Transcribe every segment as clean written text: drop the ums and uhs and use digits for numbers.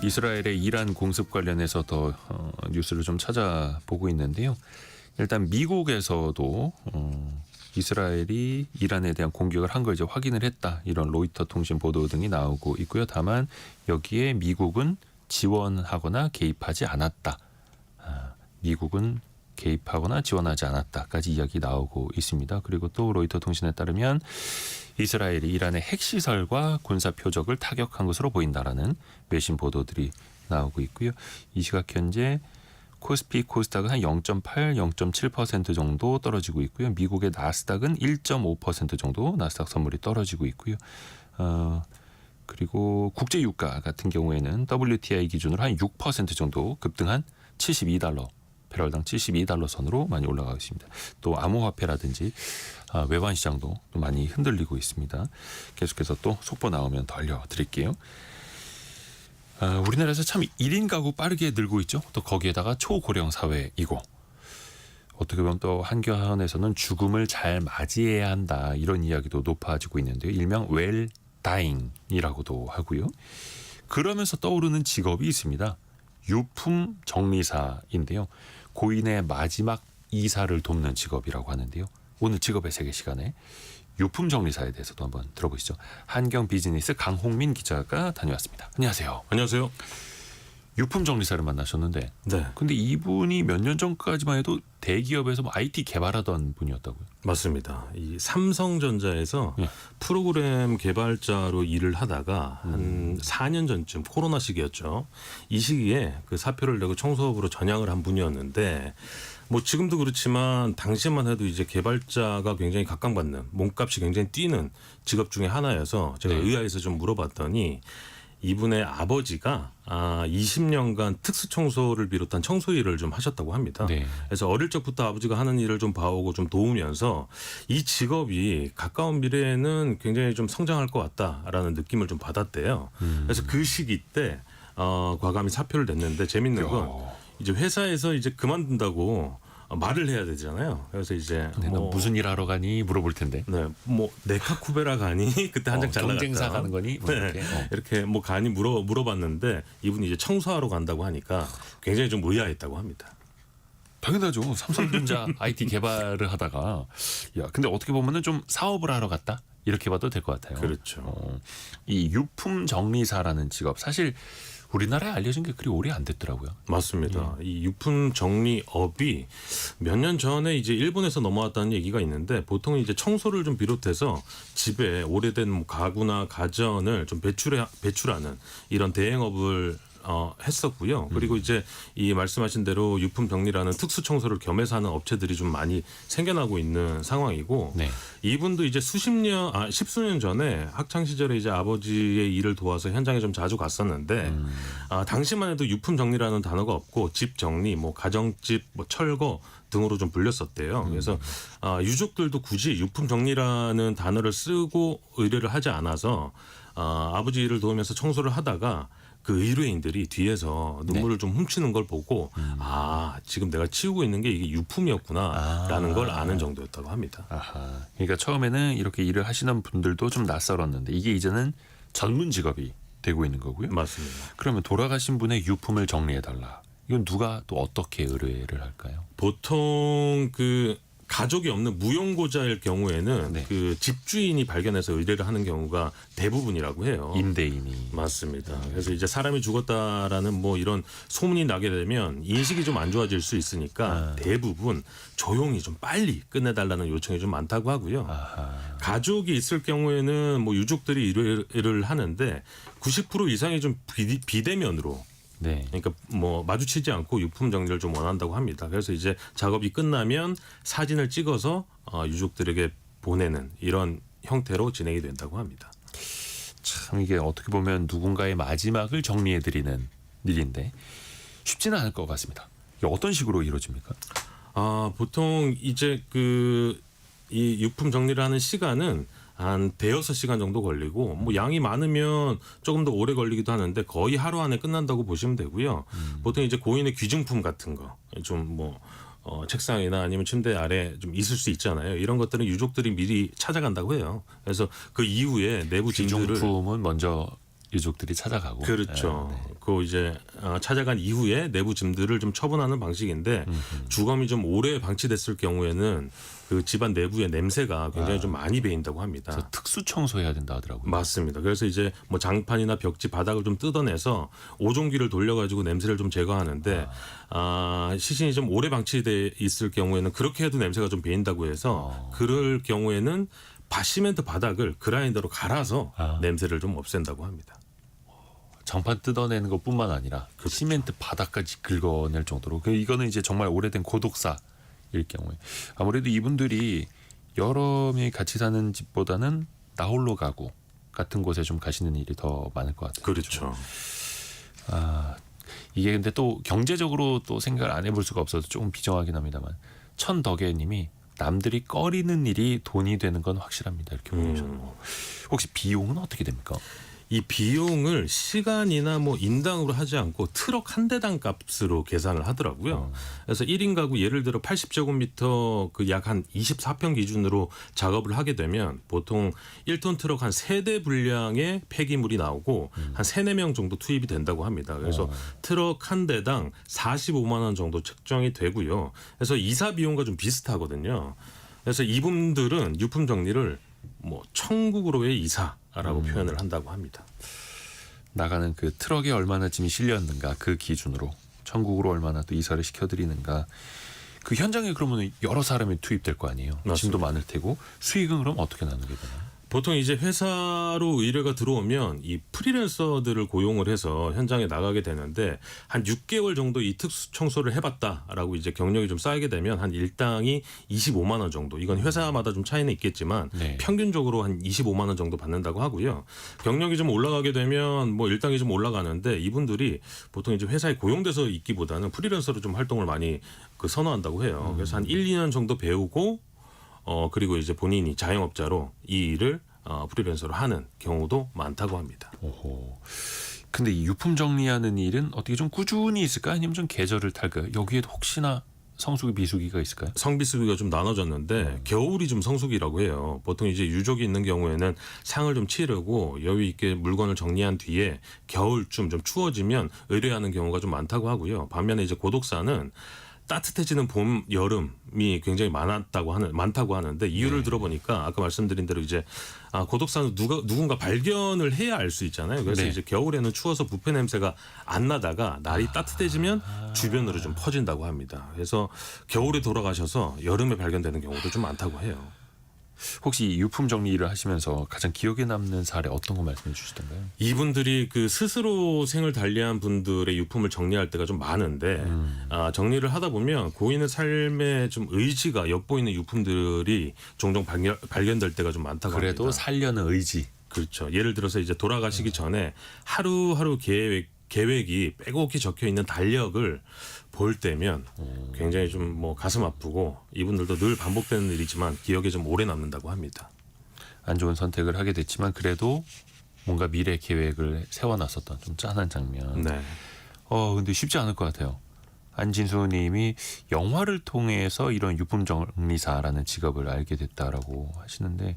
이스라엘의 이란 공습 관련해서 더 뉴스를 좀 찾아보고 있는데요. 일단 미국에서도 이스라엘이 이란에 대한 공격을 한 걸 이제 확인을 했다. 이런 로이터 통신 보도 등이 나오고 있고요. 다만 여기에 미국은 지원하거나 개입하지 않았다. 미국은 개입하거나 지원하지 않았다까지 이야기 나오고 있습니다. 그리고 또 로이터 통신에 따르면 이스라엘이 이란의 핵시설과 군사 표적을 타격한 것으로 보인다라는 외신 보도들이 나오고 있고요. 이 시각 현재 코스피 코스닥은 한 0.8, 0.7% 정도 떨어지고 있고요. 미국의 나스닥은 1.5% 정도 나스닥 선물이 떨어지고 있고요. 그리고 국제 유가 같은 경우에는 WTI 기준으로 한 6% 정도 급등한 72달러, 배럴당 72달러 선으로 많이 올라가고 있습니다. 또 암호화폐라든지 외환 시장도 또 많이 흔들리고 있습니다. 계속해서 또 속보 나오면 더 알려드릴게요. 우리나라에서 참 1인 가구 빠르게 늘고 있죠. 또 거기에다가 초고령 사회이고 어떻게 보면 또 한편에서는 죽음을 잘 맞이해야 한다 이런 이야기도 높아지고 있는데요. 일명 웰 다잉이라고도 하고요. 그러면서 떠오르는 직업이 있습니다. 유품 정리사인데요. 고인의 마지막 이사를 돕는 직업이라고 하는데요. 오늘 직업의 세계 시간에 유품 정리사에 대해서도 한번 들어보시죠. 한경 비즈니스 강홍민 기자가 다녀왔습니다. 안녕하세요. 안녕하세요. 유품 정리사를 만나셨는데, 네, 근데 이분이 몇 년 전까지만 해도 대기업에서 뭐 IT 개발하던 분이었다고요? 맞습니다. 이 삼성전자에서 예. 프로그램 개발자로 일을 하다가 한 4년 전쯤 코로나 시기였죠. 이 시기에 그 사표를 내고 청소업으로 전향을 한 분이었는데, 뭐 지금도 그렇지만 당시만 해도 이제 개발자가 굉장히 각광받는, 몸값이 굉장히 뛰는 직업 중에 하나여서 제가 네. 의아해서 좀 물어봤더니 이분의 아버지가 20년간 특수청소를 비롯한 청소 일을 좀 하셨다고 합니다. 네. 그래서 어릴 적부터 아버지가 하는 일을 좀 봐오고 좀 도우면서 이 직업이 가까운 미래에는 굉장히 좀 성장할 것 같다라는 느낌을 좀 받았대요. 그래서 그 시기 때 과감히 사표를 냈는데 재밌는 건 이제 회사에서 이제 그만둔다고 말을 해야 되잖아요. 그래서 이제 네, 너 무슨 일 하러 가니 물어볼 텐데. 네, 뭐 네카쿠베라 가니 그때 한창 잘 나갔다. 경쟁사 가는 거니? 뭐 네, 이렇게. 이렇게 뭐 가니 물어봤는데 이분이 이제 청소하러 간다고 하니까 굉장히 좀 의아했다고 합니다. 당연하죠. 삼성전자 IT 개발을 하다가 근데 어떻게 보면은 좀 사업을 하러 갔다 이렇게 봐도 될 것 같아요. 그렇죠. 이 유품 정리사라는 직업 사실 우리나라에 알려진 게 그리 오래 안 됐더라고요. 맞습니다. 이 유품 정리업이 몇 년 전에 이제 일본에서 넘어왔다는 얘기가 있는데 보통 이제 청소를 좀 비롯해서 집에 오래된 뭐 가구나 가전을 좀 배출하는 이런 대행업을 했었고요. 그리고 이제 이 말씀하신 대로 유품 정리라는 특수 청소를 겸해서 하는 업체들이 좀 많이 생겨나고 있는 상황이고 네. 이분도 이제 십수년 전에 학창 시절에 이제 아버지의 일을 도와서 현장에 좀 자주 갔었는데 당시만 해도 유품 정리라는 단어가 없고 집 정리, 뭐 가정집, 뭐 철거 등으로 좀 불렸었대요. 그래서 유족들도 굳이 유품 정리라는 단어를 쓰고 의뢰를 하지 않아서 아버지 일을 도우면서 청소를 하다가 그 의뢰인들이 뒤에서 눈물을 좀 훔치는 걸 보고 지금 내가 치우고 있는 게 이게 유품이었구나라는 걸 아는 정도였다고 합니다. 아하. 그러니까 처음에는 이렇게 일을 하시는 분들도 좀 낯설었는데 이게 이제는 전문 직업이 되고 있는 거고요. 맞습니다. 그러면 돌아가신 분의 유품을 정리해달라. 이건 누가 또 어떻게 의뢰를 할까요? 보통 그 가족이 없는 무용고자일 경우에는 네. 그 집주인이 발견해서 의뢰를 하는 경우가 대부분이라고 해요. 임대인이. 맞습니다. 그래서 이제 사람이 죽었다라는 뭐 이런 소문이 나게 되면 인식이 좀 안 좋아질 수 있으니까 대부분 조용히 좀 빨리 끝내달라는 요청이 좀 많다고 하고요. 아하. 가족이 있을 경우에는 뭐 유족들이 의뢰를 하는데 90% 이상이 좀 비대면으로 네. 그러니까 뭐 마주치지 않고 유품 정리를 좀 원한다고 합니다. 그래서 이제 작업이 끝나면 사진을 찍어서 유족들에게 보내는 이런 형태로 진행이 된다고 합니다. 참 이게 어떻게 보면 누군가의 마지막을 정리해드리는 일인데 쉽지는 않을 것 같습니다. 이게 어떤 식으로 이루어집니까? 보통 이제 이 유품 정리를 하는 시간은 한 대여섯 시간 정도 걸리고 뭐 양이 많으면 조금 더 오래 걸리기도 하는데 거의 하루 안에 끝난다고 보시면 되고요. 보통 이제 고인의 귀중품 같은 거 좀 뭐 책상이나 아니면 침대 아래 좀 있을 수 있잖아요. 이런 것들은 유족들이 미리 찾아간다고 해요. 그래서 그 이후에 내부 진술을 귀중품은 먼저 유족들이 찾아가고. 그렇죠. 네. 그 이제 찾아간 이후에 내부 짐들을 좀 처분하는 방식인데 주검이 좀 오래 방치됐을 경우에는 그 집안 내부의 냄새가 굉장히 좀 많이 배인다고 합니다. 그래서 특수 청소해야 된다 하더라고요. 맞습니다. 그래서 이제 뭐 장판이나 벽지 바닥을 좀 뜯어내서 오종기를 돌려가지고 냄새를 좀 제거하는데 시신이 좀 오래 방치돼 있을 경우에는 그렇게 해도 냄새가 좀 배인다고 해서 그럴 경우에는 시멘트 바닥을 그라인더로 갈아서 냄새를 좀 없앤다고 합니다. 장판 뜯어내는 것뿐만 아니라 그 시멘트 바닥까지 긁어낼 정도로. 이거는 이제 정말 오래된 고독사일 경우에 아무래도 이분들이 여러 명이 같이 사는 집보다는 나홀로 가구 같은 곳에 좀 가시는 일이 더 많을 것 같아요. 그렇죠. 이게 근데 또 경제적으로 또 생각을 안 해볼 수가 없어서 조금 비정하긴 합니다만 천덕애님이 남들이 꺼리는 일이 돈이 되는 건 확실합니다. 이렇게 보내주셨고 혹시 비용은 어떻게 됩니까? 이 비용을 시간이나 뭐 인당으로 하지 않고 트럭 한 대당 값으로 계산을 하더라고요. 그래서 1인 가구 예를 들어 80제곱미터 그 약 한 24평 기준으로 작업을 하게 되면 보통 1톤 트럭 한 3대 분량의 폐기물이 나오고 한 3, 4명 정도 투입이 된다고 합니다. 그래서 트럭 한 대당 45만 원 정도 책정이 되고요. 그래서 이사 비용과 좀 비슷하거든요. 그래서 이분들은 유품 정리를 뭐 천국으로의 이사라고 표현을 한다고 합니다. 나가는 그 트럭에 얼마나 짐이 실렸는가 그 기준으로 천국으로 얼마나 또 이사를 시켜드리는가. 그 현장에 그러면 여러 사람이 투입될 거 아니에요. 맞습니다. 짐도 많을 테고 수익은 그럼 어떻게 나누게 되나요? 보통 이제 회사로 의뢰가 들어오면 이 프리랜서들을 고용을 해서 현장에 나가게 되는데 한 6개월 정도 이 특수 청소를 해봤다라고 이제 경력이 좀 쌓이게 되면 한 일당이 25만 원 정도. 이건 회사마다 좀 차이는 있겠지만 네. 평균적으로 한 25만 원 정도 받는다고 하고요. 경력이 좀 올라가게 되면 뭐 일당이 좀 올라가는데 이분들이 보통 이제 회사에 고용돼서 있기보다는 프리랜서로 좀 활동을 많이 그 선호한다고 해요. 그래서 한 1, 2년 정도 배우고 그리고 이제 본인이 자영업자로 이 일을 프리랜서로 하는 경우도 많다고 합니다. 오호. 근데 이 유품 정리하는 일은 어떻게 좀 꾸준히 있을까? 아니면 좀 계절을 탈까요? 여기에도 혹시나 성수기 비수기가 있을까요? 성비수기가 좀 나눠졌는데 겨울이 좀 성수기라고 해요. 보통 이제 유족이 있는 경우에는 상을 좀 치르고 여유 있게 물건을 정리한 뒤에 겨울쯤 좀 추워지면 의뢰하는 경우가 좀 많다고 하고요. 반면에 이제 고독사는 따뜻해지는 봄, 여름이 굉장히 많다고 하는데 이유를 들어보니까 아까 말씀드린 대로 이제 고독사는 누군가 발견을 해야 알 수 있잖아요. 그래서 네. 이제 겨울에는 추워서 부패 냄새가 안 나다가 날이 따뜻해지면 주변으로 좀 퍼진다고 합니다. 그래서 겨울에 돌아가셔서 여름에 발견되는 경우도 좀 많다고 해요. 혹시 이 유품 정리 일을 하시면서 가장 기억에 남는 사례 어떤 거 말씀해 주시던가요? 이분들이 그 스스로 생을 달리한 분들의 유품을 정리할 때가 좀 많은데 정리를 하다 보면 고인의 삶에 좀 의지가 엿보이는 유품들이 종종 발견될 때가 좀 많다고 그래도 합니다. 살려는 의지. 그렇죠. 예를 들어서 이제 돌아가시기 전에 하루하루 계획이 빼곡히 적혀 있는 달력을 볼 때면 굉장히 좀 뭐 가슴 아프고 이분들도 늘 반복되는 일이지만 기억에 좀 오래 남는다고 합니다. 안 좋은 선택을 하게 됐지만 그래도 뭔가 미래 계획을 세워놨었던 좀 짠한 장면. 네. 근데 쉽지 않을 것 같아요. 안진수님이 영화를 통해서 이런 유품 정리사라는 직업을 알게 됐다라고 하시는데,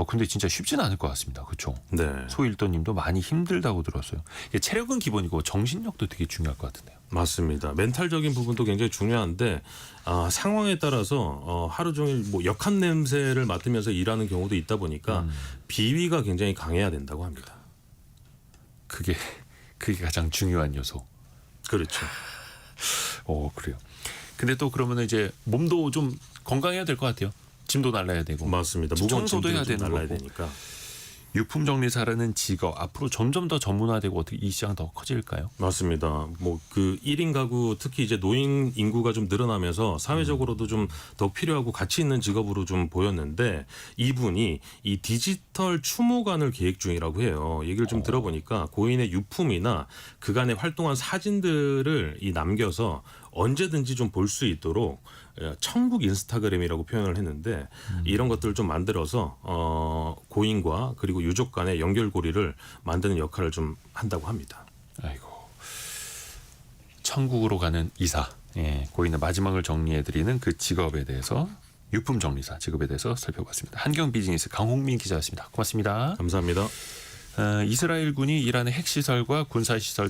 근데 진짜 쉽지는 않을 것 같습니다. 그렇죠? 네. 소일도님도 많이 힘들다고 들었어요. 이게 체력은 기본이고 정신력도 되게 중요할 것 같은데요. 맞습니다. 멘탈적인 부분도 굉장히 중요한데 상황에 따라서 하루 종일 뭐 역한 냄새를 맡으면서 일하는 경우도 있다 보니까 비위가 굉장히 강해야 된다고 합니다. 그게 가장 중요한 요소. 그렇죠. 그래요. 근데 또 그러면 이제 몸도 좀 건강해야 될 것 같아요. 짐도 날라야 되고. 맞습니다. 집 무거운 청소도 해야 짐들을 좀 되는 날라야 거고. 되니까. 유품 정리사라는 직업 앞으로 점점 더 전문화되고 어떻게 이 시장 더 커질까요? 맞습니다. 뭐 그 1인 가구 특히 이제 노인 인구가 좀 늘어나면서 사회적으로도 좀 더 필요하고 가치 있는 직업으로 좀 보였는데 이분이 이 디지털 추모관을 계획 중이라고 해요. 얘기를 좀 들어보니까 고인의 유품이나 그간에 활동한 사진들을 남겨서 언제든지 좀 볼 수 있도록 천국 인스타그램이라고 표현을 했는데 이런 것들을 좀 만들어서 고인과 그리고 유족 간의 연결고리를 만드는 역할을 좀 한다고 합니다. 아이고. 천국으로 가는 이사. 고인의 마지막을 정리해드리는 그 직업에 대해서 유품 정리사 직업에 대해서 살펴봤습니다. 한경 비즈니스 강홍민 기자였습니다. 고맙습니다. 감사합니다. 이스라엘군이 이란의 핵시설과 군사시설